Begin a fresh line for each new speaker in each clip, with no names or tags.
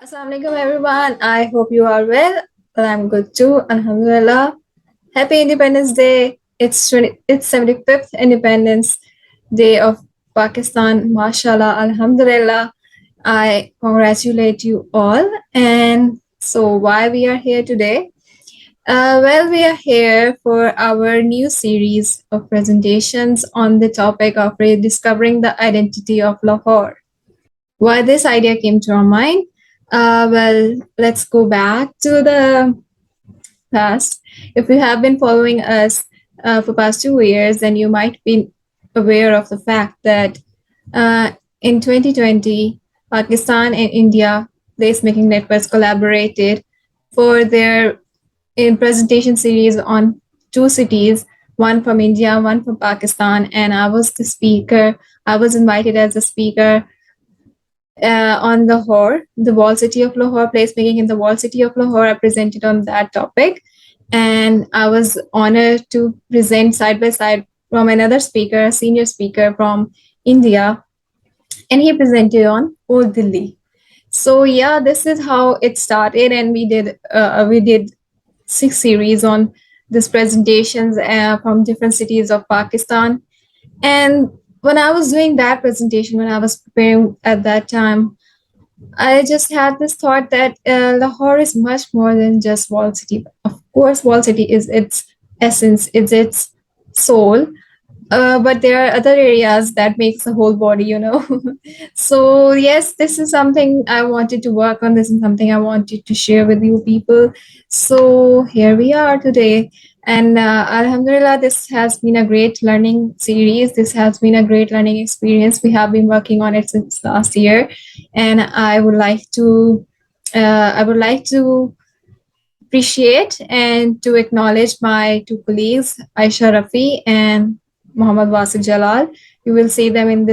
Assalamualaikum everyone. I hope you are well. Well, I'm good too. Alhamdulillah. Happy Independence Day. It's 75th Independence Day of Pakistan. Mashallah. Alhamdulillah. I congratulate you all. And so why we are here today? Well, we are here for our new series of presentations on the topic of rediscovering the identity of Lahore. Why this idea came to our mind? Well, let's go back to the past. If you have been following us for past 2 years, then you might be aware of the fact that in 2020, Pakistan and India placemaking networks collaborated for their in presentation series on two cities, one from India, one from Pakistan, and I was the speaker. I was invited as a speaker on Lahore, the wall city of Lahore, placemaking in the wall city of Lahore. I presented on that topic, and I was honored to present side by side from another speaker, a senior speaker from India, and he presented on Old Delhi. So yeah, this is how it started, and we did 6 series on these presentations from different cities of Pakistan. And when I was doing that presentation, when I was preparing at that time, I just had this thought that Lahore is much more than just wall city. Of course, wall city is its essence, it's its soul, but there are other areas that makes the whole body. So yes, this is something I wanted to work on. This is something I wanted to share with you people. So here we are today. And Alhamdulillah, this has been a great learning series. This has been a great learning experience. We have been working on it since last year, and I would like to appreciate and to acknowledge my two colleagues, Aisha Rafi and Muhammad Wasif Jalal. You will see them in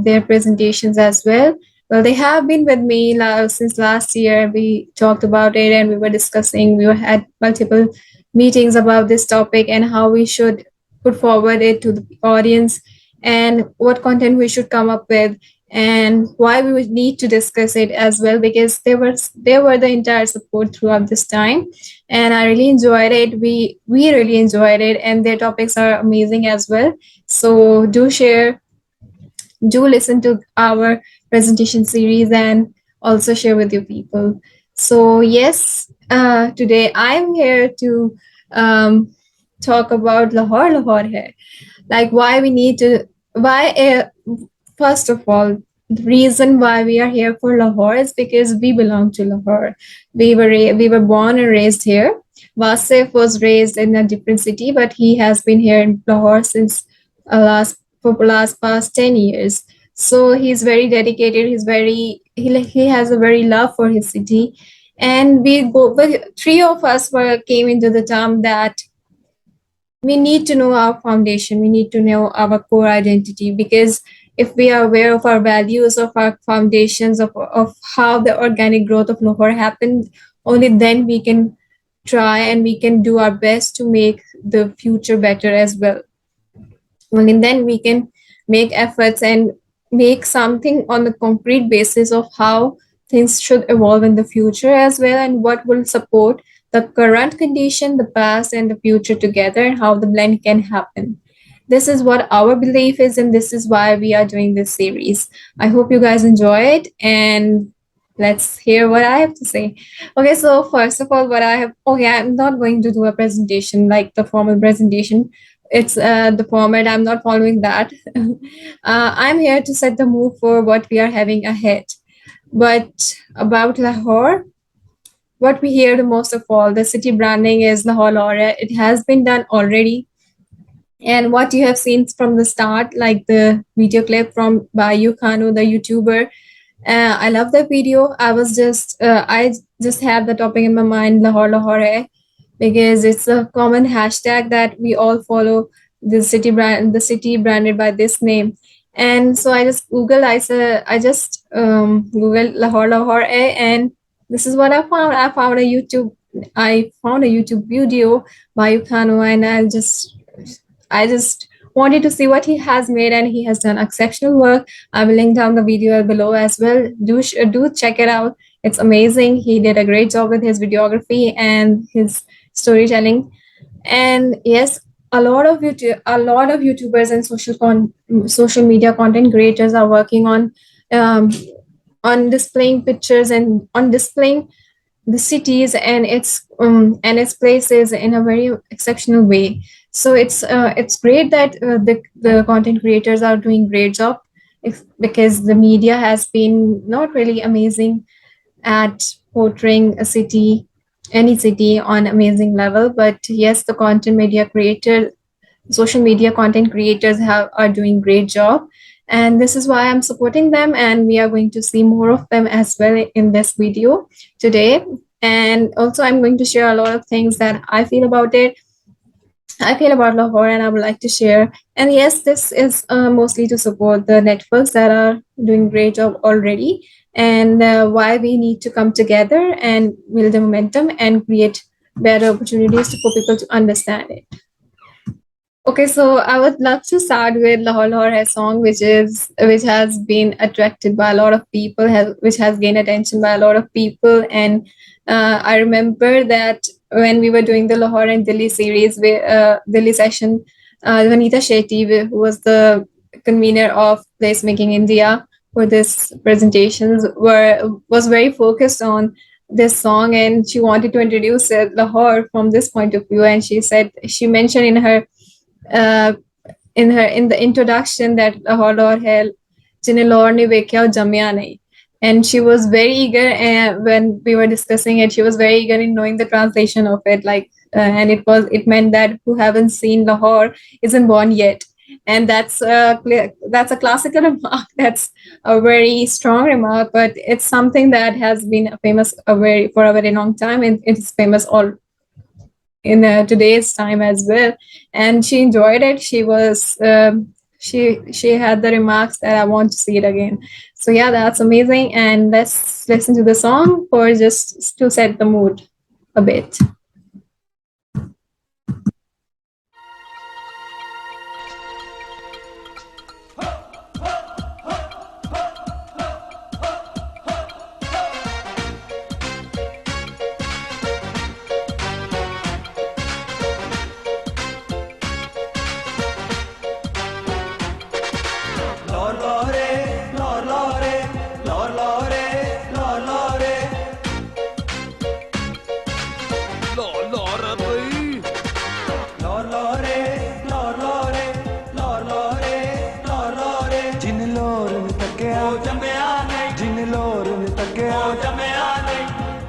their presentations as well. Well, they have been with me since last year. We talked about it and we were discussing. Had multiple meetings about this topic and how we should put forward it to the audience and what content we should come up with and why we would need to discuss it as well, because they were the entire support throughout this time, and I really enjoyed it. We really enjoyed it, and their topics are amazing as well. So do listen to our presentation series and also share with your people. So yes, today I'm here to talk about Lahore hai, like why we need to why first of all, the reason why we are here for Lahore is because we belong to Lahore. We were born and raised here. Wasif was raised in a different city, but he has been here in Lahore since last past 10 years. So he's very dedicated. He has a very love for his city, and but three of us came into the term that we need to know our foundation, we need to know our core identity, because if we are aware of our values, of our foundations, of how the organic growth of Lahore happened, only then we can try and we can do our best to make the future better as well. Only then we can make efforts and make something on the concrete basis of how things should evolve in the future as well, and what will support the current condition, the past, and the future together, and how the blend can happen. This is what our belief is, and this is why we are doing this series. I hope you guys enjoy it, and let's hear what I have to say. Okay, so first of all, I'm not going to do a presentation like the formal presentation. It's the format, I'm not following that. I'm here to set the mood for what we are having ahead. But about Lahore, what we hear the most of all, the city branding is Lahore Lahore. It has been done already. And what you have seen from the start, like the video clip from Bayu Khanu, the YouTuber, I love that video. I just have the topic in my mind, Lahore Lahore hai, because it's a common hashtag that we all follow. The city branded by this name, and so I just Googled Lahore Lahore hai, and this is what I found. I found a YouTube video by Yukhano, and I just wanted to see what he has made, and he has done exceptional work. I will link down the video below as well. Do check it out. It's amazing. He did a great job with his videography and his storytelling. And yes, a lot of YouTubers and social media content creators are working um, on displaying pictures and on displaying the cities and its places in a very exceptional way. So it's great that the content creators are doing great job, because the media has been not really amazing at portraying a city, any city on amazing level. But yes, the content media creator social media content creators are doing great job, and this is why I'm supporting them, and we are going to see more of them as well in this video today. And also I'm going to share a lot of things that I feel about Lahore, and I would like to share. And yes, this is mostly to support the networks that are doing great job already, and why we need to come together and build the momentum and create better opportunities for people to understand it. Okay, so I would love to start with Lahore Lahore hai song, which has been attracted by a lot of people, which has gained attention by a lot of people. And I remember that when we were doing the Lahore and Delhi series, Delhi session, Vanita Shetty, who was the convener of Placemaking India for this presentations, was very focused on this song, and she wanted to introduce Lahore from this point of view. And she mentioned uh, in the introduction that Lahore hai जिन्हें लाहौर ने वेख्या और जम्या नहीं. And she was very eager, and when we were discussing it, she was very eager in knowing the translation of it. And it meant that who haven't seen Lahore isn't born yet. And that's a classical remark. That's a very strong remark, but it's something that has been famous for a very long time, and it's famous all in today's time as well. And she enjoyed it. She had the remarks that I want to see it again. So yeah, that's amazing. And let's listen to the song for just to set the mood a bit.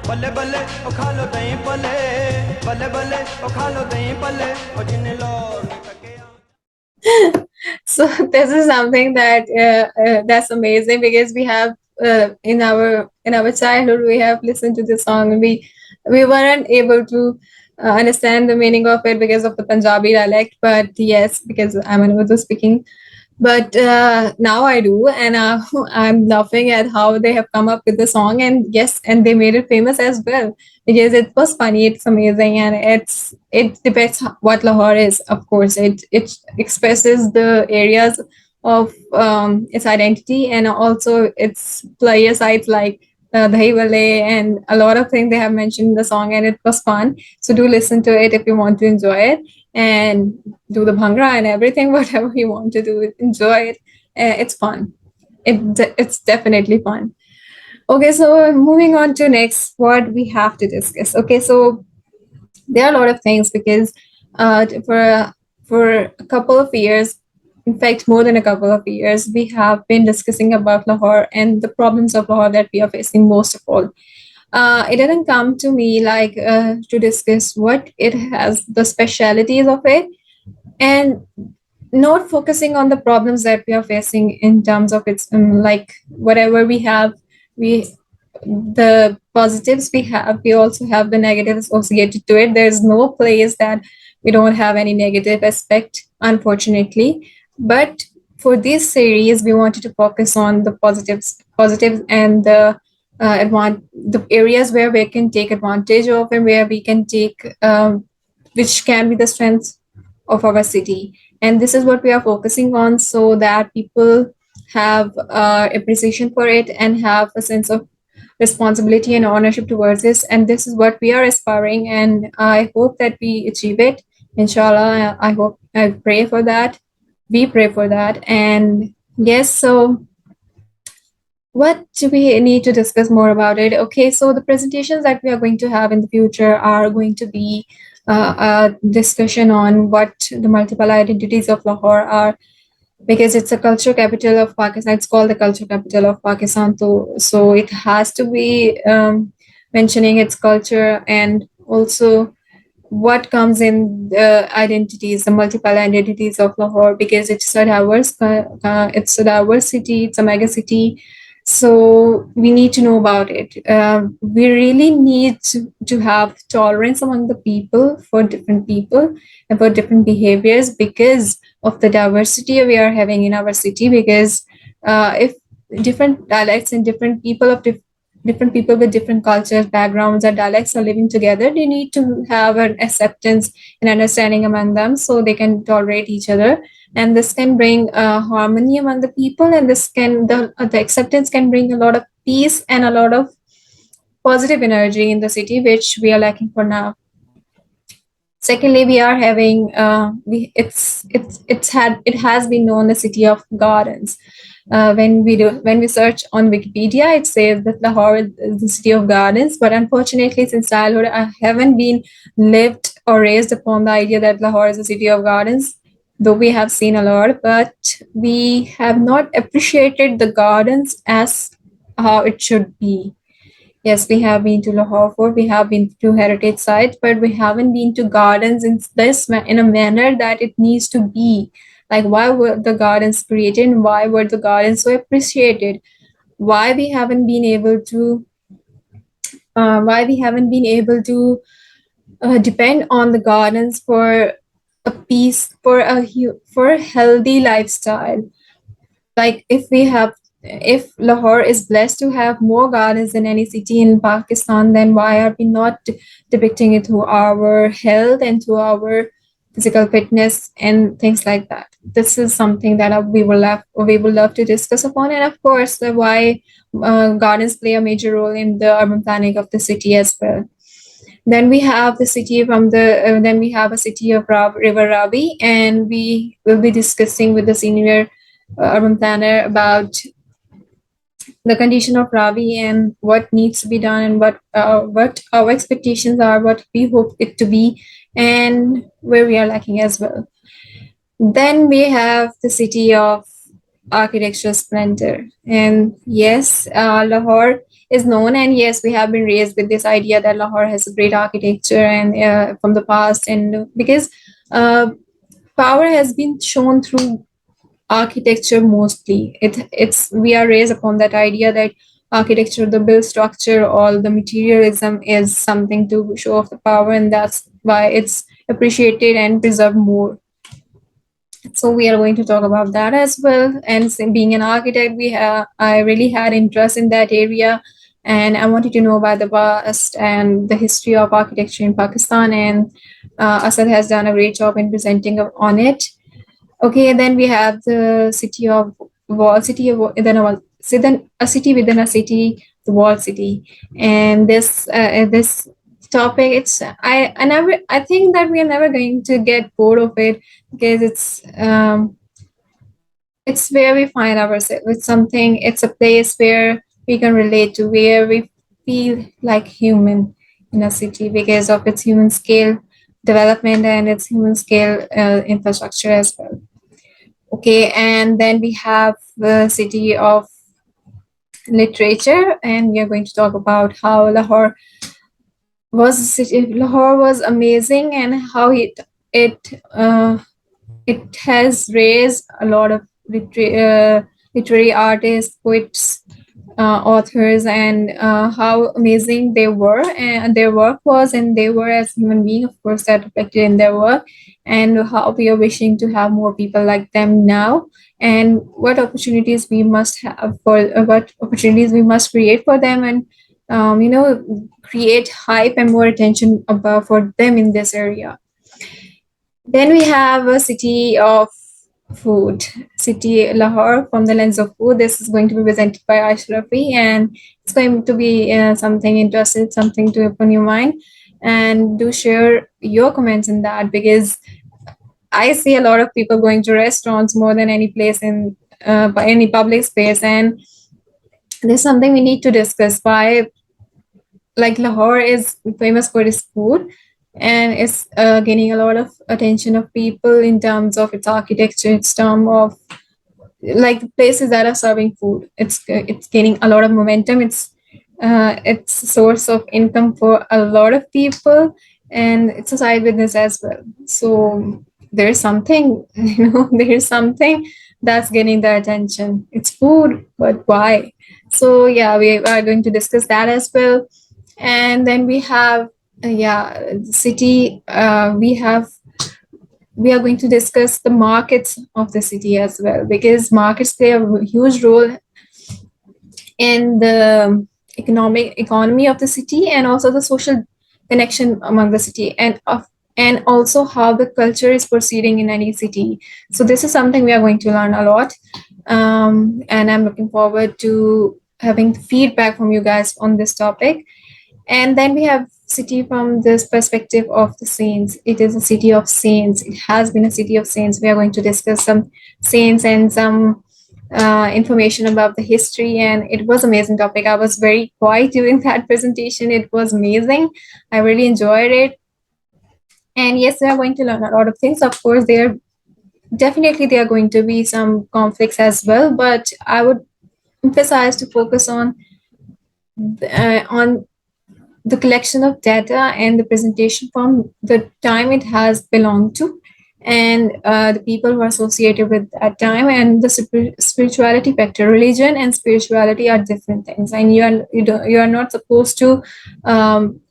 बल्ले बल्ले ओ खा लो दही पले बल्ले बल्ले ओ खा लो दही पले ओ जिन्ने लोर
So this is something that's amazing, because we have in our childhood we have listened to this song, and we weren't able to understand the meaning of it because of the Punjabi dialect. But yes, because I'm an Urdu speaking, but now I do, and I'm laughing at how they have come up with the song. And yes, and they made it famous as well, because it was funny, it's amazing, and it depicts what Lahore is. Of course, it expresses the areas of its identity, and also its player sides like Dahi Wale and a lot of things they have mentioned in the song, and it was fun. So do listen to it if you want to enjoy it, and do the bhangra and everything, whatever you want to do, enjoy it. It's fun. It's definitely fun. Okay, so moving on to next, what we have to discuss. Okay, so there are a lot of things, because for a couple of years, in fact, more than a couple of years, we have been discussing about Lahore and the problems of Lahore that we are facing most of all. It didn't come to me to discuss what it has, the specialities of it, and not focusing on the problems that we are facing in terms of its like whatever we have, we the positives we have, we also have the negatives associated to it. There's no place that we don't have any negative aspect, unfortunately. But for this series, we wanted to focus on the positives and the areas where we can take advantage of, and where we can take which can be the strengths of our city. And this is what we are focusing on, so that people have appreciation for it and have a sense of responsibility and ownership towards this, and this is what we are aspiring, and I hope that we achieve it, inshallah. I hope, I pray for that, we pray for that. And yes, so what do we need to discuss more about it? Okay, so the presentations that we are going to have in the future are going to be a discussion on what the multiple identities of Lahore are, because it's a culture capital of Pakistan. It's called the culture capital of Pakistan. So it has to be mentioning its culture, and also what comes in the identities, the multiple identities of Lahore, because it's a diverse city, it's a mega city. So we need to know about it. We really need to have tolerance among the people and for different behaviors, because of the diversity we are having in our city. Because if different dialects and different people with different cultures, backgrounds, or dialects are living together, they need to have an acceptance and understanding among them so they can tolerate each other. And this can bring harmony among the people, and the acceptance can bring a lot of peace and a lot of positive energy in the city, which we are lacking for now. Secondly, we are having it has been known the city of gardens. When we search on Wikipedia, it says that Lahore is the city of gardens. But unfortunately, since childhood, I haven't been lived or raised upon the idea that Lahore is a city of gardens. Though we have seen a lot, but we have not appreciated the gardens as how it should be. Yes, we have been to Lahore Fort, we have been to heritage sites, but we haven't been to gardens in a manner that it needs to be. Like, why were the gardens created, and why were the gardens so appreciated? Why we haven't been able to depend on the gardens for a peace, for a healthy lifestyle. Like, if Lahore is blessed to have more gardens than any city in Pakistan, then why are we not depicting it through our health and through our physical fitness and things like that? This is something that we will love to discuss upon, and of course, why gardens play a major role in the urban planning of the city as well. Then we have a city of River Ravi, and we will be discussing with the senior urban planner about the condition of Ravi and what needs to be done, and what our expectations are, what we hope it to be, and where we are lacking as well. Then we have the city of architectural splendor. And yes, Lahore is known, and yes, we have been raised with this idea that Lahore has a great architecture and from the past, and because uh, power has been shown through architecture mostly. It's we are raised upon that idea that architecture, the build structure, all the materialism is something to show off the power, and that's why it's appreciated and preserved more. So we are going to talk about that as well. And being an architect, I really had interest in that area, and I wanted to know about the past and the history of architecture in Pakistan. And Asad has done a great job in presenting on it. Okay, then we have the city of wall city of then a city within a city, the wall city. And this topic, I think that we are never going to get bored of it, because it's where we find ourselves with something. It's a place where we can relate to, where we feel like human in a city, because of its human scale development and its human scale infrastructure as well. Okay, and then we have the city of literature, and we are going to talk about how Lahore was amazing, and how it it has raised a lot of literary artists, poets, authors, and how amazing they were and their work was, and they were as human beings, of course, that reflected in their work, and how we are wishing to have more people like them now, and what opportunities we must create for them, and create hype and more attention about for them in this area. Then we have a city of food. City Lahore from the lens of food. This is going to be presented by Ashrafi, and it's going to be something interesting, something to open your mind. And do share your comments in that, because I see a lot of people going to restaurants more than any place in by any public space, and there's something we need to discuss. Why, like, Lahore is famous for its food, and it's gaining a lot of attention of people in terms of its architecture, its term of like the places that are serving food. It's gaining a lot of momentum. It's a source of income for a lot of people, and it's a side business as well. So there's something, there's something that's getting the attention. It's food, but why? So yeah, we are going to discuss that as well. And then we have city. We are going to discuss the markets of the city as well, because markets play a huge role in the economic economy of the city, and also the social connection among the city, and also how the culture is proceeding in any city. So this is something we are going to learn a lot, and I'm looking forward to having feedback from you guys on this topic. And then we have city from this perspective of the saints. It is a city of saints. It has been a city of saints. We are going to discuss some saints and some information about the history. And it was amazing topic. I was very quiet during that presentation. It was amazing. I really enjoyed it. And yes, we are going to learn a lot of things. Of course, there are going to be some conflicts as well, but I would emphasize to focus on the collection of data and the presentation from the time it has belonged to, and the people who are associated with that time, and the spirituality factor. Religion and spirituality are different things, and you are not supposed to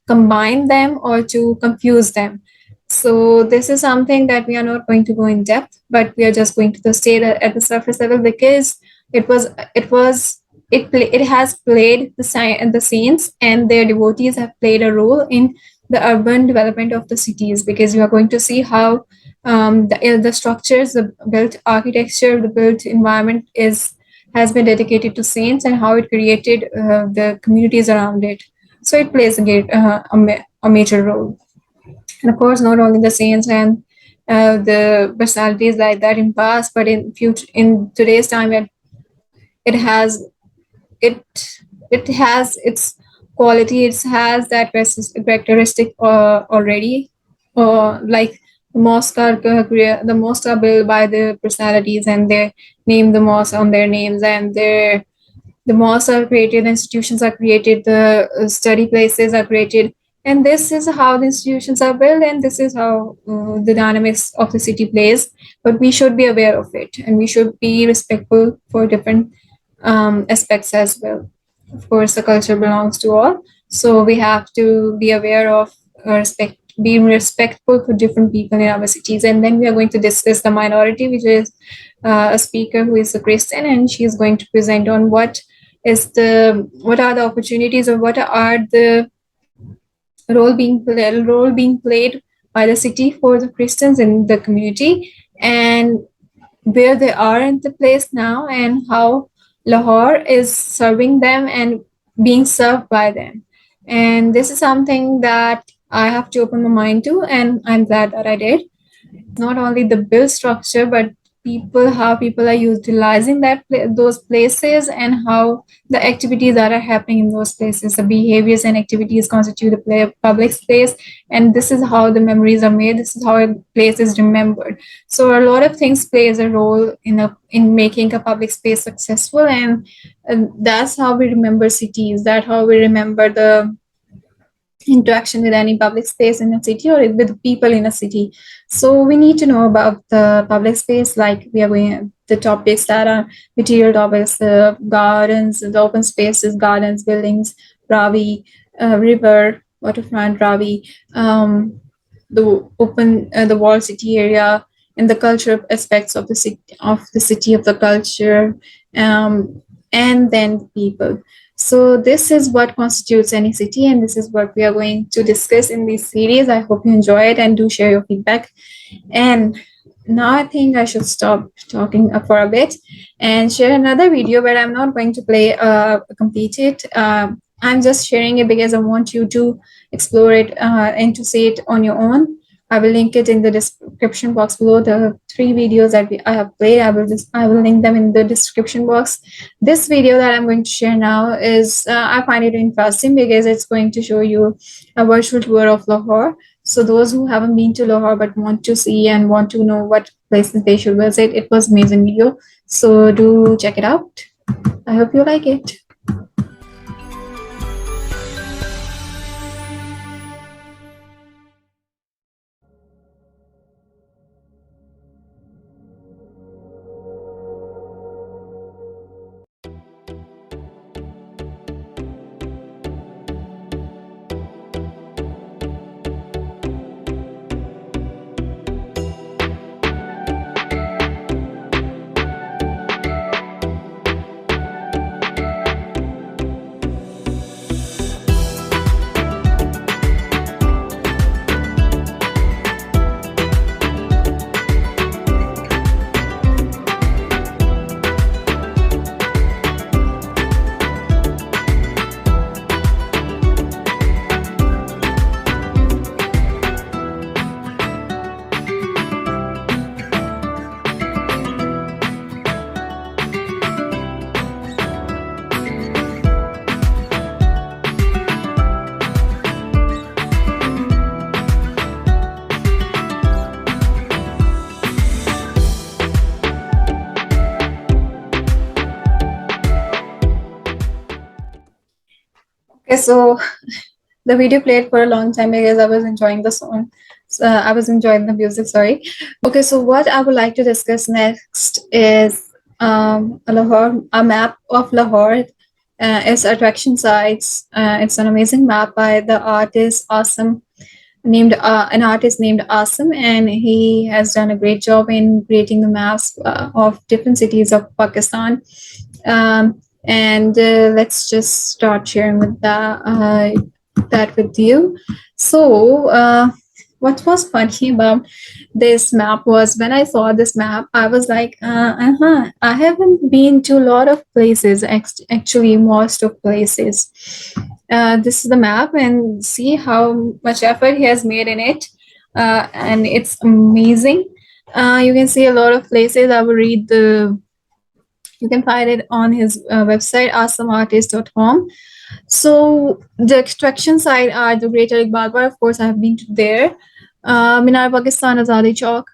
combine them or to confuse them. So this is something that we are not going to go in depth, but we are just going to stay at the surface level, because it was it was it has played the saints and their devotees have played a role in the urban development of the cities, because you are going to see how the structures, the built architecture, the built environment has been dedicated to saints, and how it created the communities around it. So it plays a major role. And of course, not only the saints and the personalities like that in past, but in today's time, it has it it has its quality. It has that characteristic already. Like the mosques are built by the personalities, and they name the mosque on their names, and the mosques are created, the institutions are created, the study places are created, and this is how the institutions are built, and this is how the dynamics of the city plays. But we should be aware of it, and we should be respectful for different aspects as well. Of course, the culture belongs to all, so we have to be aware of being respectful for different people in our cities. And then we are going to discuss the minority, which is a speaker who is a Christian, and she is going to present on what are the opportunities, or what are the role being played by the city for the Christians in the community, and where they are in the place now, and how Lahore is serving them and being served by them. And this is something that I have to open my mind to, and I'm glad that I did. Not only the build structure, but how people are utilizing those places, and how the activities that are happening in those places, the behaviors and activities constitute a public space, and this is how the memories are made. This is how a place is remembered. So a lot of things plays a role in making a public space successful, and that's how we remember cities. That's how we remember the interaction with any public space in a city, or with people in a city. So we need to know about the public space, like we are going the topics that are material topics, the gardens, the open spaces, gardens, buildings, Ravi, river, waterfront, Ravi, the walled city area, and the cultural aspects of of the culture, and then people. So this is what constitutes any city, and this is what we are going to discuss in this series. I hope you enjoy it and do share your feedback. And now I think I should stop talking for a bit and share another video where I'm not going to play complete it. I'm just sharing it because I want you to explore it and to see it on your own. I will link it in the description box below. The three videos that I have played, I will link them in the description box. This video that I'm going to share now is I find it interesting because it's going to show you a virtual tour of Lahore. So those who haven't been to Lahore but want to see and want to know what places they should visit, it was amazing video. So do check it out. I hope you like it. Okay, so the video played for a long time because I was enjoying the song. I was enjoying the music, sorry. Okay, so what I would like to discuss next is Lahore, a map of Lahore. Its attraction sites. It's an amazing map by the artist Awesome, named an artist named Awesome, and he has done a great job in creating the maps of different cities of Pakistan. And let's just start sharing with that with you. So, what was funny about this map was when I saw this map, I was like, I haven't been to a lot of places, actually, most of places. This is the map, and see how much effort he has made in it. And it's amazing. You can see a lot of places. I will read the you can find it on his website, awesomeartist.com. So the extraction side are the Greater Iqbal Bar. Of course, I have been to there. Minar Pakistan, Azadi Chowk,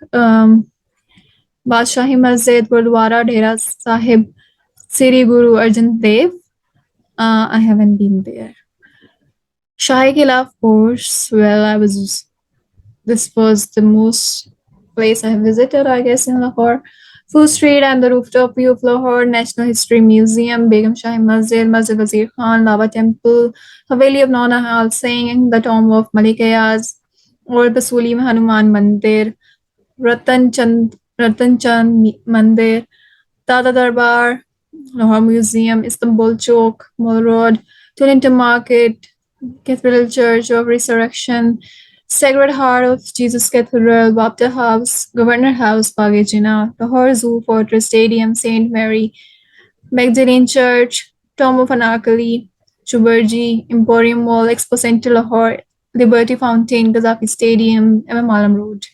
Badshahi Masjid, Gurdwara, Dera Sahib, Sri Guru Arjan Dev. I haven't been there. Shahi Kila, of course. Well, this was the most place I visited, I guess, in Lahore. Food Street and the rooftop view of Lahore, National History Museum, Begum Shahi Masjid, Masjid Wazir Khan, Lava Temple, Haveli of Nana Hal Singh, the tomb of Malik Ayaz, or Basuli में Hanuman Mandir, Ratan Chand Mandir, Tata Darbar, Lahore Museum, Istanbul Chowk, Mall Road, Toronto Market, Cathedral Church of Resurrection, Sacred Heart of Jesus Cathedral, Baptist House, Governor House, Bagejina, Lahore Zoo, Fortress Stadium, St. Mary, Magdalene Church, Tomb of Anarkali, Chuburji, Emporium Mall, Expo Center Lahore, Liberty Fountain, Gaddafi Stadium, MM Alam Road.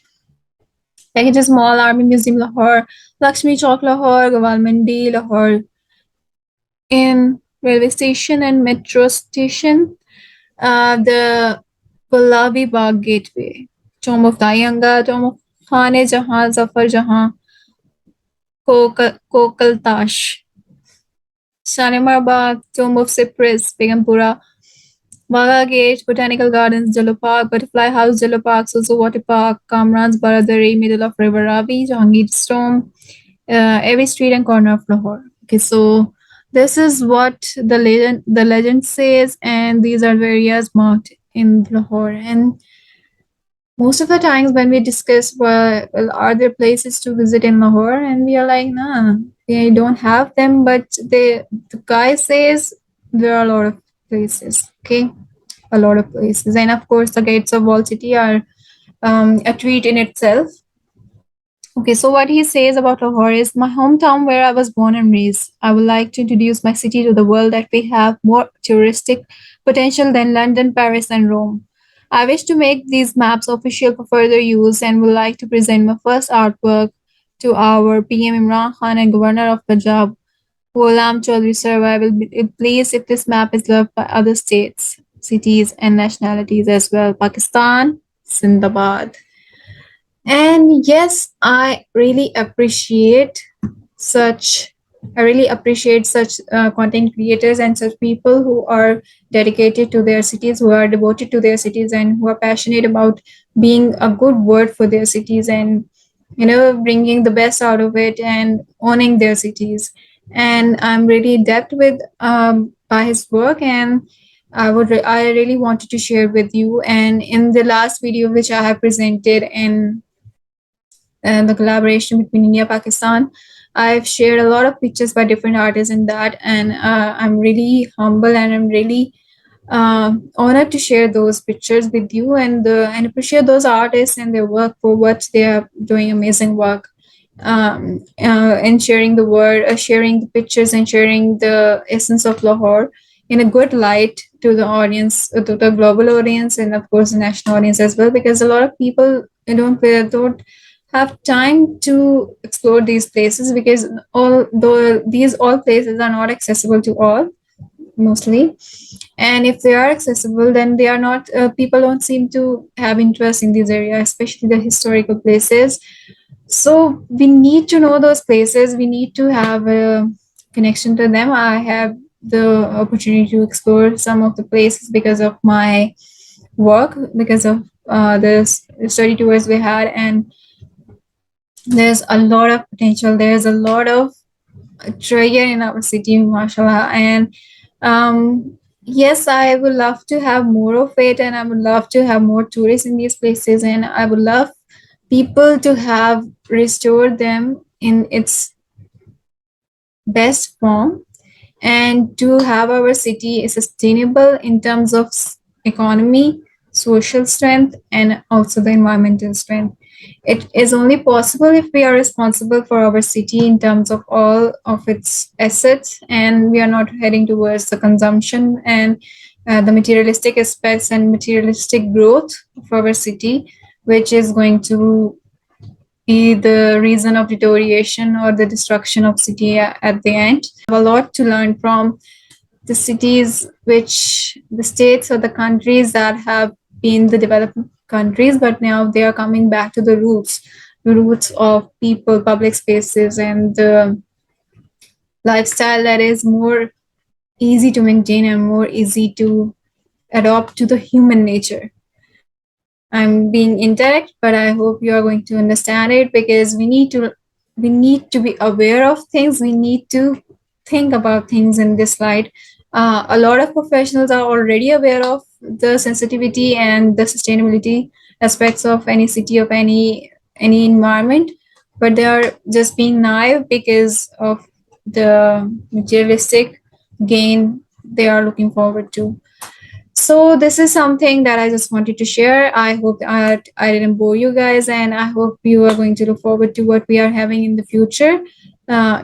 Packages Mall, Army Museum Lahore, Lakshmi Chowk Lahore, Gawal Mandi Lahore, in railway station and metro station, the Pallavi Bagh Gateway, Tomb of Dayanga, Tomb of Khane Jahan, Zafar Jahan, Kokal Tash, Shalimar Bagh, Tomb of Cyprus, Begumpura, Baga Gate, Botanical Gardens, Jello Park, Butterfly House, Jello Park, Suzu Water Park, Kamran's Baradari, middle of River Ravi, Jahangir Stone, every street and corner of Lahore. Okay, so this is what the legend says, and these are the areas marked in Lahore. And most of the times when we discuss, well, are there places to visit in Lahore, and we are like, nah, they don't have them, but the guy says there are a lot of places. Okay, a lot of places, and of course the gates of Wall City are a treat in itself. Okay, so what he says about Lahore is my hometown where I was born and raised. I would like to introduce my city to the world that we have more touristic potential than London, Paris, and Rome. I wish to make these maps official for further use and would like to present my first artwork to our PM Imran Khan and Governor of Punjab, Ghulam Chaudhry sir. I will be pleased if this map is loved by other states, cities, and nationalities as well. Pakistan, Zindabad. And yes, such I really appreciate such content creators and such people who are dedicated to their cities, who are devoted to their cities, and who are passionate about being a good word for their cities, and bringing the best out of it and owning their cities. And I'm really depth with by his work, and I really wanted to share with you. And in the last video which I have presented in the collaboration between India Pakistan. I've shared a lot of pictures by different artists in that, and I'm really humble and I'm really honored to share those pictures with you and appreciate those artists and their work for what they are doing amazing work. And sharing the word, sharing the pictures, and sharing the essence of Lahore in a good light to the audience, to the global audience, and of course the national audience as well. Because a lot of people don't have time to explore these places because although these all places are not accessible to all mostly, and if they are accessible then they are not people don't seem to have interest in these areas, especially the historical places. So we need to know those places, we need to have a connection to them. I have the opportunity to explore some of the places because of my work, because of the study tours we had, and there's a lot of potential, there's a lot of treasure in our city, mashallah. And yes, I would love to have more of it, and I would love to have more tourists in these places, and I would love people to have restored them in its best form, and to have our city sustainable in terms of economy, social strength, and also the environmental strength. It is only possible if we are responsible for our city in terms of all of its assets, and we are not heading towards the consumption and the materialistic aspects and materialistic growth of our city, which is going to be the reason of deterioration or the destruction of city at the end. We have a lot to learn from the cities, which the states or the countries that have been the developed countries, but now they are coming back to the roots of people, public spaces, and the lifestyle that is more easy to maintain and more easy to adopt to the human nature. I'm being indirect, but I hope you are going to understand it, because we need to be aware of things. We need to think about things in this light. A lot of professionals are already aware of the sensitivity and the sustainability aspects of any city, of any environment, but they are just being naive because of the materialistic gain they are looking forward to. So this is something that I just wanted to share. I hope I didn't bore you guys, and I hope you are going to look forward to what we are having in the future,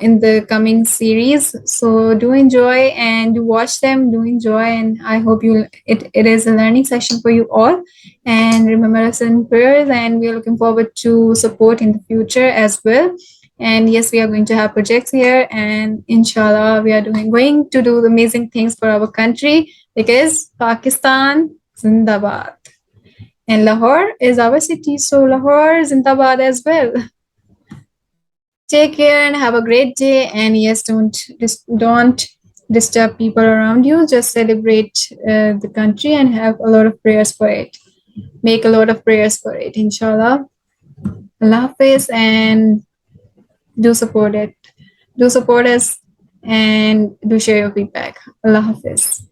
in the coming series. So do enjoy and do watch them. Do enjoy, and I hope it is a learning session for you all. And remember us in prayers, and we are looking forward to support in the future as well. And yes, we are going to have projects here, and inshallah, we are going to do amazing things for our country, because Pakistan Zindabad. And Lahore is our city, so Lahore Zindabad as well. Take care and have a great day. And yes, don't disturb people around you. Just celebrate the country and have a lot of prayers for it. Make a lot of prayers for it, inshallah. Allah Hafiz, and do support it. Do support us and do share your feedback. Allah Hafiz.